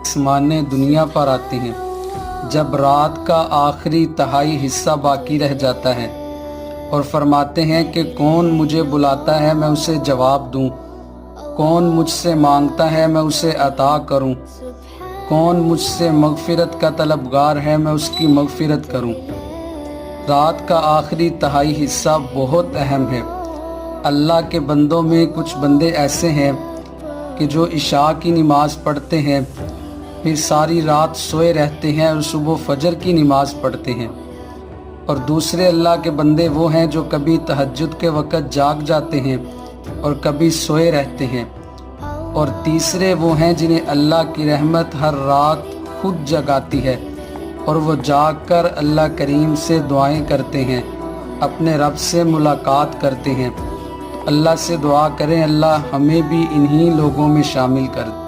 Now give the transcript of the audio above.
आसमान दुनिया पर आते हैं जब रात का आखिरी तिहाई हिस्सा बाकी रह जाता है और फरमाते हैं कि कौन मुझे बुलाता है मैं उसे जवाब दूं, कौन मुझसे मांगता है मैं उसे अता करूं, कौन मुझसे मगफिरत का तलबगार है मैं उसकी मगफिरत करूं। रात का आखिरी तिहाई हिस्सा बहुत अहम है। अल्लाह के बंदों में कुछ बंदे ऐसे हैं कि जो इशा की नमाज़ पढ़ते हैं, फिर सारी रात सोए रहते हैं और सुबह फजर की नमाज़ पढ़ते हैं। और दूसरे अल्लाह के बंदे वो हैं जो कभी तहज्जुद के वक़्त जाग जाते हैं और कभी सोए रहते हैं। और तीसरे वो हैं जिन्हें अल्लाह की रहमत हर रात खुद जगाती है और वो जाग कर अल्लाह करीम से दुआएं करते हैं, अपने रब से मुलाकात करते हैं। अल्लाह से दुआ करें अल्लाह हमें भी इन्हीं लोगों में शामिल कर दे।